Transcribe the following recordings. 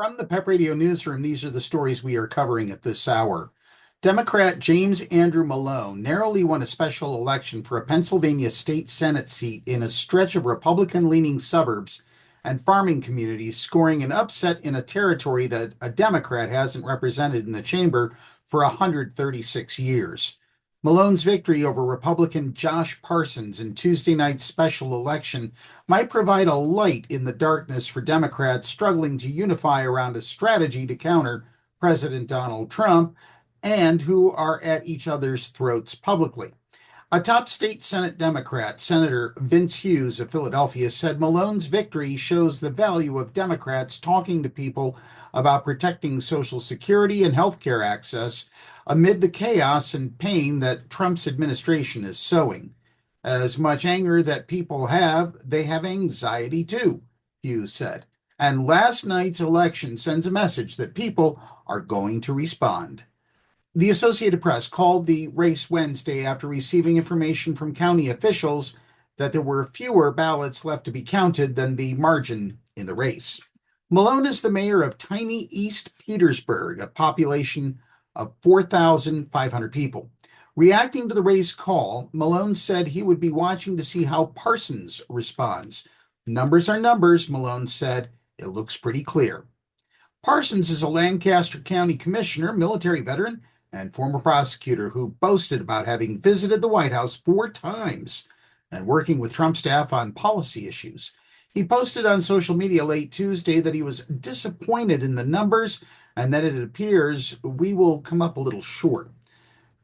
From the PEP Radio Newsroom, these are the stories we are covering at this hour. Democrat James Andrew Malone narrowly won a special election for a Pennsylvania state Senate seat in a stretch of Republican-leaning suburbs and farming communities, scoring an upset in a territory that a Democrat hasn't represented in the chamber for 136 years. Malone's victory over Republican Josh Parsons in Tuesday night's special election might provide a light in the darkness for Democrats struggling to unify around a strategy to counter President Donald Trump and who are at each other's throats publicly. A top state Senate Democrat, Senator Vince Hughes of Philadelphia, said Malone's victory shows the value of Democrats talking to people about protecting Social Security and health care access amid the chaos and pain that Trump's administration is sowing. As much anger that people have, they have anxiety too, Hughes said. And last night's election sends a message that people are going to respond. The Associated Press called the race Wednesday after receiving information from county officials that there were fewer ballots left to be counted than the margin in the race. Malone is the mayor of tiny East Petersburg, a population of 4,500 people. Reacting to the race call, Malone said he would be watching to see how Parsons responds. Numbers are numbers, Malone said. It looks pretty clear. Parsons is a Lancaster County commissioner, military veteran, and former prosecutor who boasted about having visited the White House 4 times and working with Trump staff on policy issues. He posted on social media late Tuesday that he was disappointed in the numbers and that it appears we will come up a little short.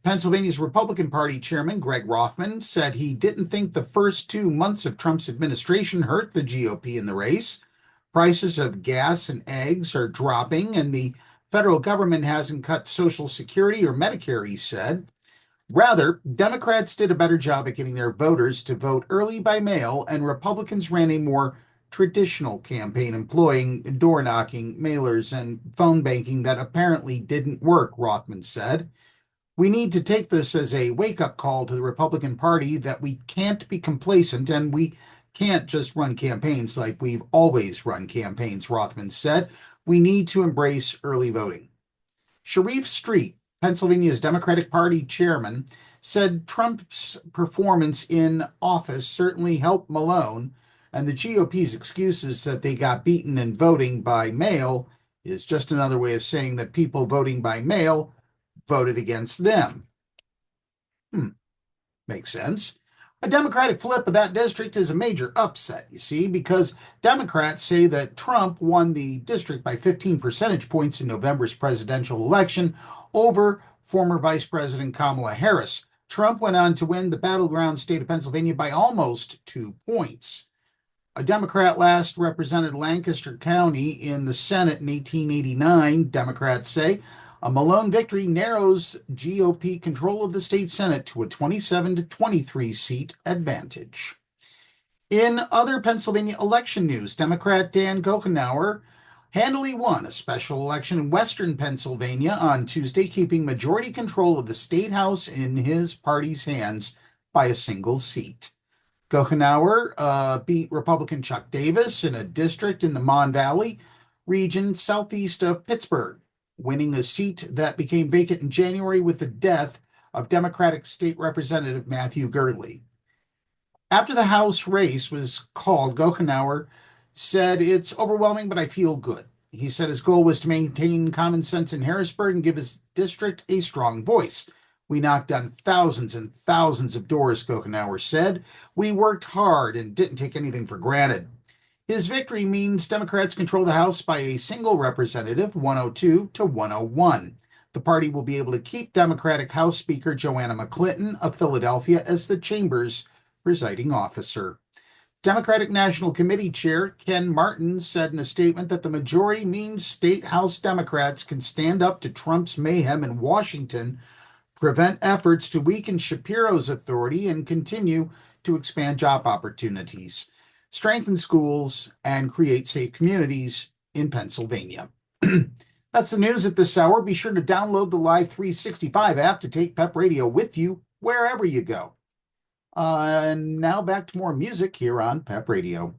Pennsylvania's Republican Party chairman, Greg Rothman, said he didn't think the first 2 months of Trump's administration hurt the GOP in the race. Prices of gas and eggs are dropping, and the federal government hasn't cut Social Security or Medicare, he said. Rather, Democrats did a better job at getting their voters to vote early by mail, and Republicans ran a more traditional campaign employing door knocking, mailers, and phone banking that apparently didn't work, Rothman said. We need to take this as a wake-up call to the Republican Party that we can't be complacent and we can't just run campaigns like we've always run campaigns, Rothman said. We need to embrace early voting. Sharif Street, Pennsylvania's Democratic Party chairman, said Trump's performance in office certainly helped Malone, and the GOP's excuses that they got beaten in voting by mail is just another way of saying that people voting by mail voted against them. Makes sense. A Democratic flip of that district is a major upset, you see, because Democrats say that Trump won the district by 15 percentage points in November's presidential election over former Vice President Kamala Harris. Trump went on to win the battleground state of Pennsylvania by almost 2 points. A Democrat last represented Lancaster County in the Senate in 1889, Democrats say. A Malone victory narrows GOP control of the state Senate to a 27-23 seat advantage. In other Pennsylvania election news, Democrat Dan Goughnour handily won a special election in western Pennsylvania on Tuesday, keeping majority control of the state house in his party's hands by a single seat. Goughnour beat Republican Chuck Davis in a district in the Mon Valley region southeast of Pittsburgh, winning a seat that became vacant in January with the death of Democratic State Representative Matthew Girdley. After the House race was called, Goughnour said, "It's overwhelming, but I feel good." He said his goal was to maintain common sense in Harrisburg and give his district a strong voice. "We knocked on thousands and thousands of doors," Goughnour said. "We worked hard and didn't take anything for granted." His victory means Democrats control the House by a single representative, 102 to 101. The party will be able to keep Democratic House Speaker Joanna McClinton of Philadelphia as the chamber's presiding officer. Democratic National Committee Chair Ken Martin said in a statement that the majority means state House Democrats can stand up to Trump's mayhem in Washington, prevent efforts to weaken Shapiro's authority, and continue to expand job opportunities, strengthen schools, and create safe communities in Pennsylvania. That's the news at this hour. Be sure to download the Live 365 app to take PEP Radio with you wherever you go. And now back to more music here on PEP Radio.